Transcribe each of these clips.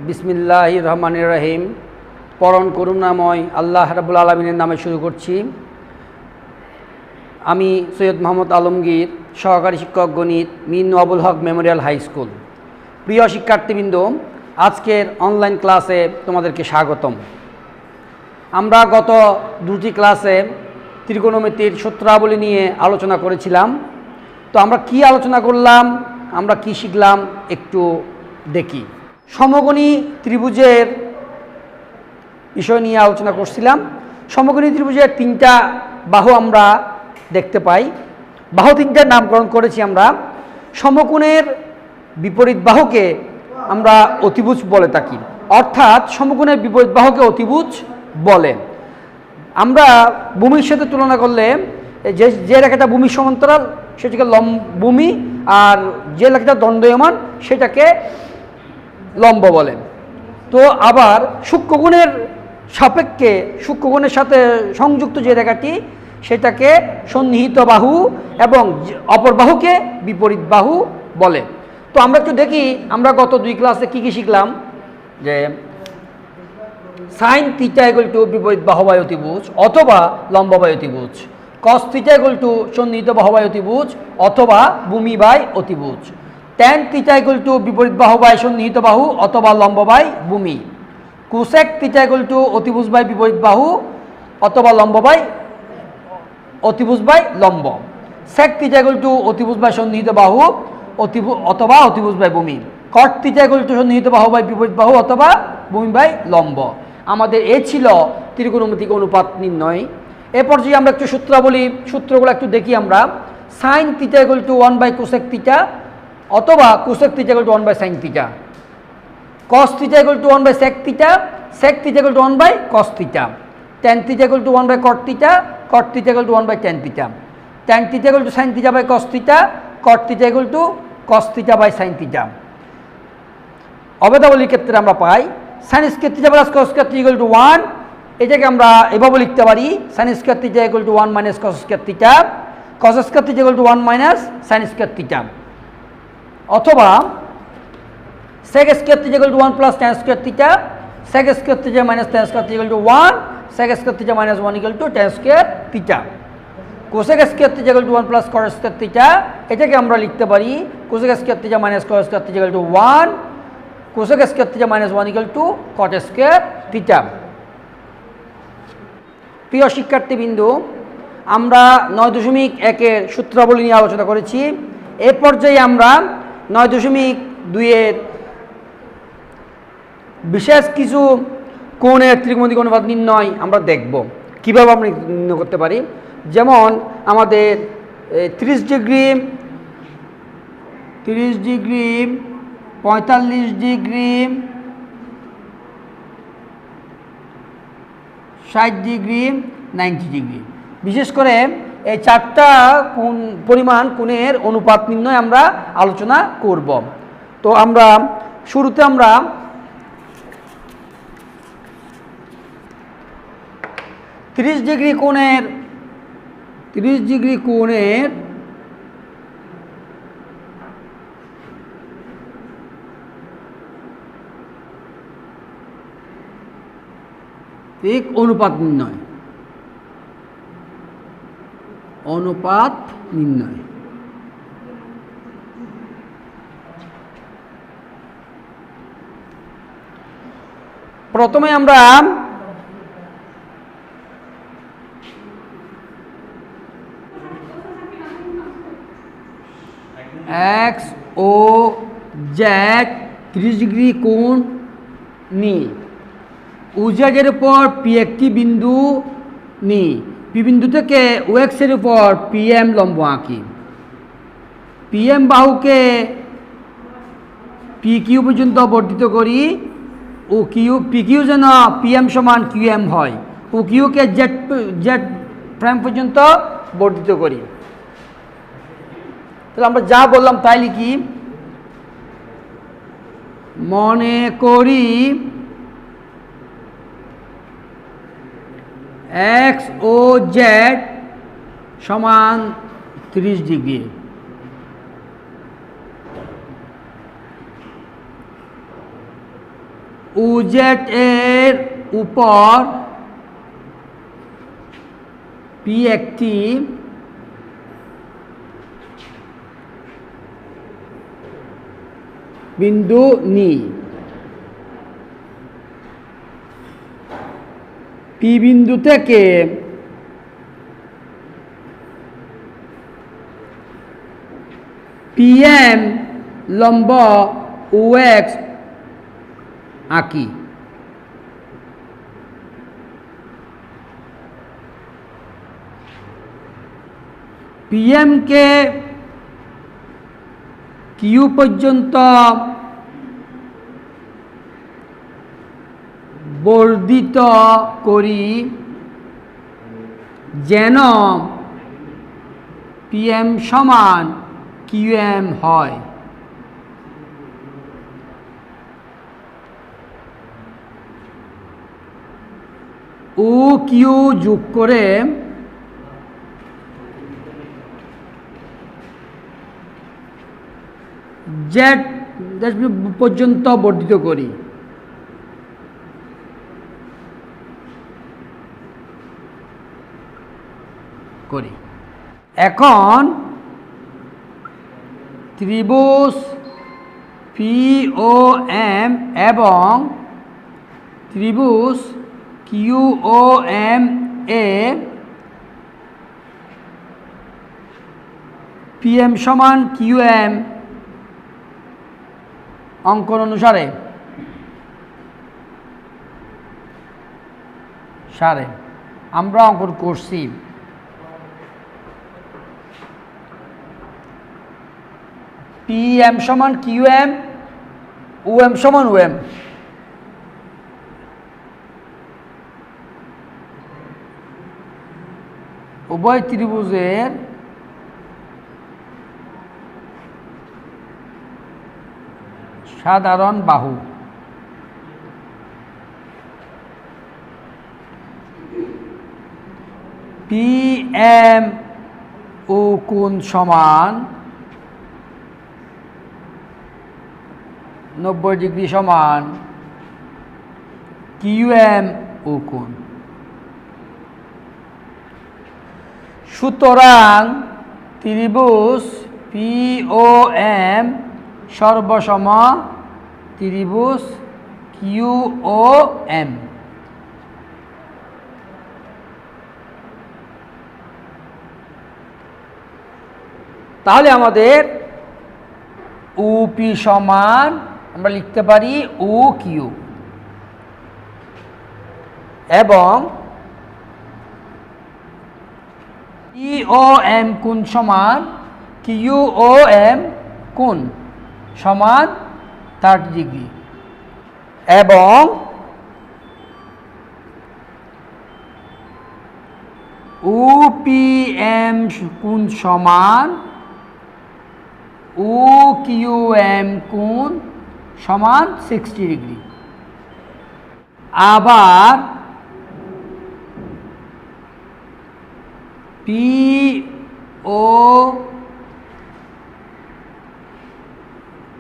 বিসমিল্লাহির রহমানির রহিম। পরম করুণাময় আল্লাহ রাব্বুল আলামিনের নামে শুরু করছি। আমি সৈয়দ মোহাম্মদ আলমগীর, সহকারী শিক্ষক গণিত, মিন আবুল হক মেমোরিয়াল হাই স্কুল। প্রিয় শিক্ষার্থীবৃন্দ, আজকের অনলাইন ক্লাসে তোমাদেরকে স্বাগতম। আমরা গত দুটি ক্লাসে ত্রিকোণমিতির সূত্রাবলী নিয়ে আলোচনা করেছিলাম। তো আমরা কি আলোচনা করলাম, আমরা কি শিখলাম একটু দেখি। সমকোণী ত্রিভুজের বিষয় নিয়ে আলোচনা করছিলাম। সমকোণী ত্রিভুজের তিনটা বাহু আমরা দেখতে পাই। বাহু তিনটার নামকরণ করেছি আমরা। সমকোণের বিপরীত বাহুকে আমরা অতিভুজ বলে থাকি, অর্থাৎ সমকোণের বিপরীত বাহুকে অতিভুজ বলে। আমরা ভূমির সাথে তুলনা করলে যে রেখাটা ভূমির সমান্তরাল সেটাকে ভূমি, আর যে রেখাটা দণ্ডায়মান সেটাকে লম্ব বলে। তো আবার সূক্ষ্মকোণের সাপেক্ষে সূক্ষ্মকোণের সাথে সংযুক্ত যে রেখাটি সেটাকে সন্নিহিত বাহু এবং অপর বাহুকে বিপরীত বাহু বলে। তো আমরা একটু দেখি আমরা গত দুই ক্লাসে কি শিখলাম। যে সাইন থিটা ইকুয়াল টু বিপরীত বাহুবাই অতিভুজ অথবা লম্ববাই অতিভুজ, কস থিটা ইকুয়াল টু সন্নিহিত বাহুবাই অতিভুজ অথবা ভূমি বাই অতিভুজ, ট্যান থিটা ইকুয়াল টু বিপরীত বাহু বাই সন্নিহিত বাহু অথবা লম্ব বাই ভূমি, কোসেক থিটা ইকুয়াল টু অতিভুজ বাই বিপরীত বাহু অথবা লম্ব বাই অতিভুজ বাই লম্ব, সেক থিটা ইকুয়াল টু অতিভুজ বাই সন্নিহিত বাহু অথবা অতিভুজ বাই ভূমি, কট থিটা ইকুয়াল টু সন্নিহিত বাহু বাই বিপরীত বাহু অথবা ভূমি বাই লম্ব। আমাদের এ ছিল ত্রিকোণমিতিক অনুপাত নির্ণয়। এ পর্যায়ে আমরা একটু সূত্রগুলো একটু দেখি আমরা। Sine theta equal to 1 by cosec theta অথবা cosec theta equal to 1 by sine theta, cos theta equal to 1 by sec theta, sec theta equal to 1 by cos theta, tan theta equal to 1 by cot theta, cot theta equal to 1 by tan theta, tan theta equal to sine theta by cos theta, cot theta equal to cos theta by sine theta. অভেদাবলীর ক্ষেত্রে আমরা পাই sine square theta plus cos square theta equal to 1। এটাকে আমরা এভাবে লিখতে পারি sine square theta equal to 1 minus cos square theta, cos square theta equal to 1 minus sine square theta, অথবা sec square theta equal to 1 plus tan square theta, sec square theta minus tan square theta equal to 1, sec square theta minus 1 equal to tan square theta, cosec square theta equal to 1 plus cot square theta. এটাকে আমরা লিখতে পারি cosec square theta minus cot square theta equal to 1, cosec square theta minus 1 equal two cot square theta. প্রিয় শিক্ষার্থীবৃন্দু, আমরা 9.1 এর সূত্রাবলী নিয়ে আলোচনা করেছি। এ পর্যায়ে আমরা 9.2 এর বিশেষ কিছু কোণের ত্রিকোণমিতিক অনুপাত নির্ণয় আমরা দেখব কীভাবে আমরা নির্ণয় করতে পারি। যেমন আমাদের 30 ডিগ্রি, 45 ডিগ্রি, 60 ডিগ্রি, 90 ডিগ্রি, বিশেষ করে এই চারটা পরিমাণ কোণের অনুপাত নির্ণয় আমরা আলোচনা করব। তো আমরা শুরুতে আমরা 30 ডিগ্রি কোণের অনুপাত নির্ণয় প্রথমে আমরা এক্স ও জেড 30 ডিগ্রি কোণ নিই। ওজেডের উপর পি একটি বিন্দু নিই। পি বিন্দু থেকে ও এক্সের উপর পিএম লম্ব আঁকি। পিএম বাহুকে পি কিউ পর্যন্ত বর্ধিত করি। ও কিউ পি কিউ যেন পিএম সমান কিউএম হয়। ও কিউকে জেড প্রাইম পর্যন্ত বর্ধিত করি। তাহলে আমরা যা বললাম তাই লিখি। মনে করি এক্স ও জেড সমান 30 ডিগ্রি। ওজেড এর উপর পি একটি বিন্দু নিই। পি বিন্দু থেকে পিএম লম্ব OX আঁকি। পিএমকে কিউ পর্যন্ত বর্ধিত করি যেন পিএম সমান কিউএম হয়। ও কিউ যোগ করে জেড পর্যন্ত বর্ধিত করি। এখন ত্রিভুজ POM এবং ত্রিভুজ QOM এ PM সমান QM অঙ্কন অনুসারে আমরা অঙ্কন করছি। PM সমান QM, OM সমান OM। উভয় ত্রিভুজের সাধারণ বাহু PM ও কোণ সমান 90 ডিগ্রি সমান QM ও কোণ। সুতরাং ত্রিভুজ POM সর্বসম ত্রিভুজ QOM। তাহলে আমাদের OP সমান আমরা লিখতে পারি OQ এবং POM কোণ সমান QOM কোণ সমান 30 ডিগ্রি এবং OPM কোণ সমান OQM কোণ সমান 60 ডিগ্রি। আবার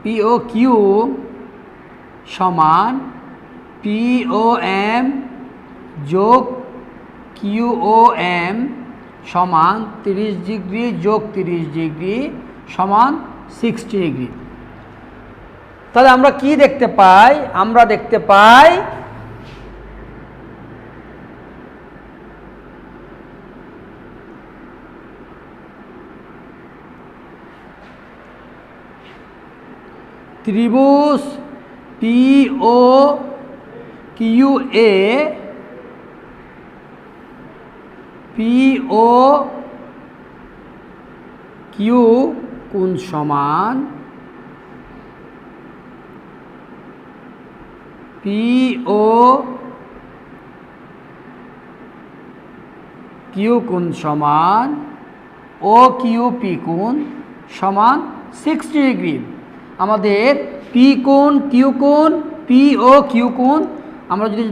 POQ সমান POM যোগ QOM সমান 30 ডিগ্রি যোগ 30 ডিগ্রি সমান 60 ডিগ্রি। তাহলে আমরা কি দেখতে পাই? আমরা দেখতে পাই ত্রিভুজ POQA POQ কোণ সমান POQ কোণ সমান OQP কোণ সমান 60 ডিগ্রি। আমাদের P কোণ, Q কোণ, POQ কোণ আমরা যদি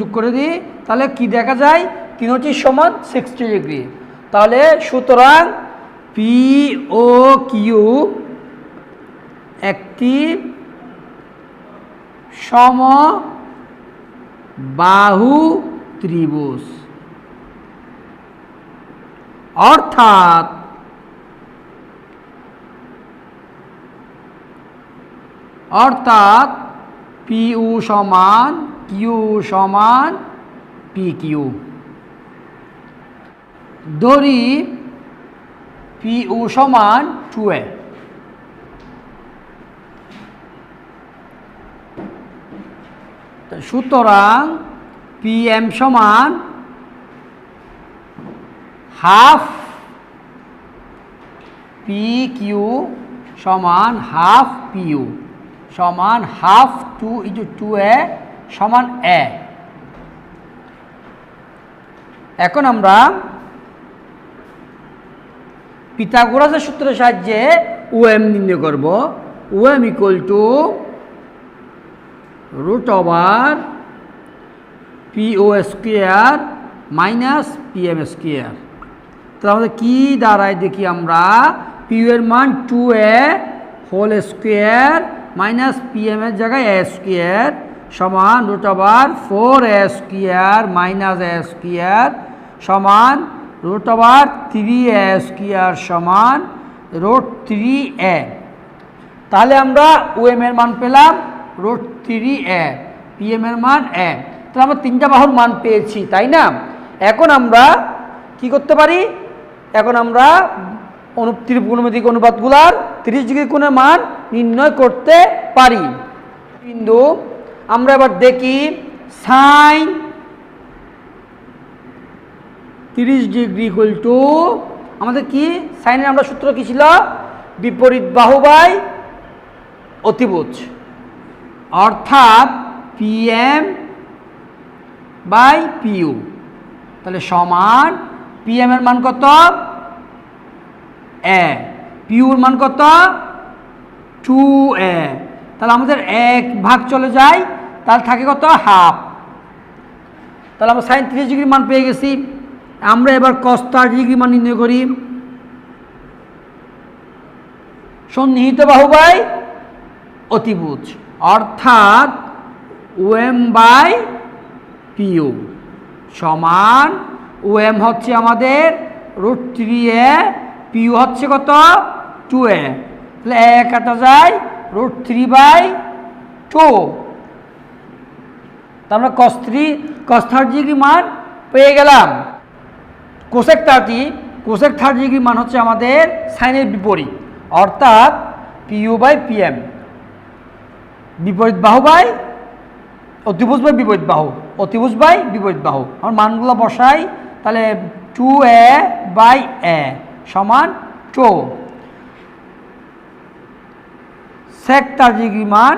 যোগ করে দিই তাহলে কি দেখা যায়? তিনটি সমান 60 ডিগ্রি। তাহলে সুতরাং POQ একটি বাহু ত্রিভুজ। অর্থাৎ PU সমান Q সমান PQ। ধরি PU সমান 2A, সুতরাং PM সমান হাফ PQ সমান হাফ PU সমান হাফ 2 × 2A সমান A। এখন আমরা পিথাগোরাসের সূত্রের সাহায্যে OM নির্ণয় করব। OM √ PO square minus PM square. তাহলে আমাদের কী দাঁড়ায় দেখি আমরা, PU এর মান 2A whole square minus PM এর জায়গায় A স্কোয়ার সমান √ 4A square minus A square সমান √ 3A স্কোয়ার সমান √3A। তাহলে আমরা OM এর মান পেলাম √3A, PM এর মান A। তাহলে আমরা তিনটা বাহুর মান পেয়েছি, তাই না? এখন আমরা কি করতে পারি? এখন আমরা ত্রিকোণমিতিক অনুপাতগুলার 30 ডিগ্রি কোণের মান নির্ণয় করতে পারি। বিন্দু আমরা এবার দেখি সাইন 30 ডিগ্রি আমাদের কি সাইনের আমরা সূত্র কি ছিল? বিপরীত বাহু বাই অতিভুজ। অর্থাৎ PM বাই PU। তাহলে সমান PM এর মান কত? A, PU এর মান কত? 2A। তাহলে আমাদের 1 ভাগ চলে যায়, তাহলে থাকে কত? হাফ। তাহলে আমরা সাইন 30 ডিগ্রি মান পেয়ে গেছি। আমরা এবার cos 30 ডিগ্রি মান নির্ণয় করি। সন্নিহিত বাহু বাই অতিভুজ। অর্থাৎ OM বাই PU সমান OM হচ্ছে আমাদের √3A, PU হচ্ছে কত? 2A। তাহলে 1 কাটা যায়, √3/2। তা আমরা cos 30 ডিগ্রি মান পেয়ে গেলাম। কোসেক 30 ডিগ্রি মান হচ্ছে আমাদের সাইনের বিপরীত। অর্থাৎ PU বাই PM, বিপরীত বাহু বাই অতিভুজ বাই বিপরীত বাহু, অতিভুজ বাই বিপরীত বাহু। আমার মানগুলো বসাই, তাহলে 2A/A সমান 2। sec 30 ডিগ্রি মান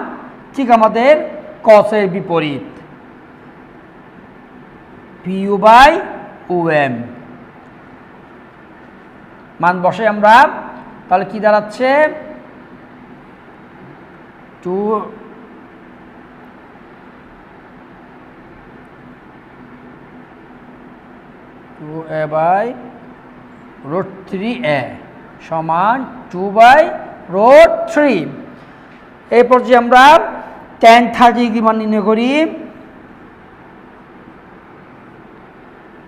ঠিক আমাদের cos-এর বিপরীত, PU বাই OM। মান বসে আমরা, তাহলে কি দাঁড়াচ্ছে? 2A/√3A সমান 2/√3। এরপর যে আমরা tan 30 ডিগ্রি মান নির্ণয় করি।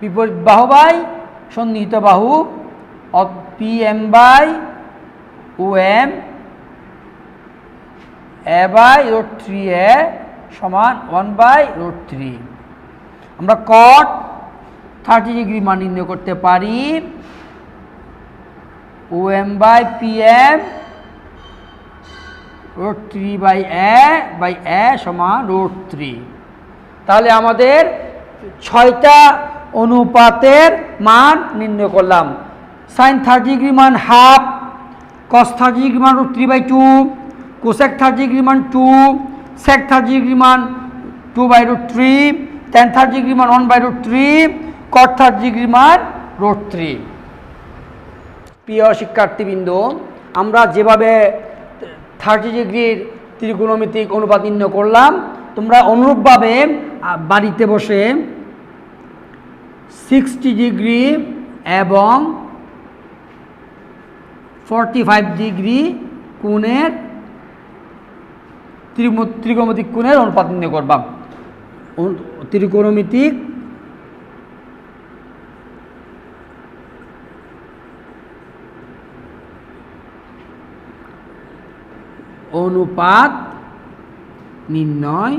বিপরীত বাহু বাই সন্নিহিত বাহু, PM বাই OM A/√3A সমান 1/√3। আমরা cot 30 ডিগ্রি মান নির্ণয় করতে পারি। OM বাই PM √3/A সমান √3। তাহলে আমাদের 6টা অনুপাতের মান নির্ণয় করলাম। সাইন 30 ডিগ্রি মান হাফ, cos 30 ডিগ্রি মান √3/2, কোসেক 30 ডিগ্রি মান 2, sec 30 ডিগ্রি মান 2/√3, tan 30 ডিগ্রি মান 1/√3, cot 30 ডিগ্রি মান √3। প্রিয় শিক্ষার্থীবৃন্দ, আমরা যেভাবে 30 ডিগ্রির ত্রিকোণমিতিক অনুপাত নির্ণয় করলাম, তোমরা অনুরূপভাবে বাড়িতে বসে 60 ডিগ্রি এবং 45 ডিগ্রি কোণের ত্রিকোণমিতিক কোণের অনুপাত নির্ণয় করবা। ত্রিকোণমিতিক অনুপাত নির্ণয়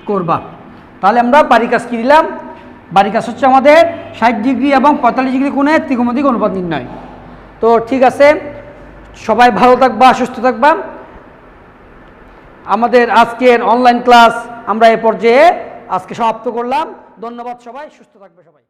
করবা। তাহলে আমরা বাড়ির কাজ কি দিলাম? বাড়ির কাজ হচ্ছে আমাদের 60 ডিগ্রি এবং 45 ডিগ্রি কোণে ত্রিকোণমিতিক অনুপাত নির্ণয়। তো ঠিক আছে, সবাই ভালো থাকবা, সুস্থ থাকবা। আমাদের আজকের অনলাইন ক্লাস আমরা এ পর্যায়ে আজকে সমাপ্ত করলাম। ধন্যবাদ সবাই, সুস্থ থাকবে সবাই।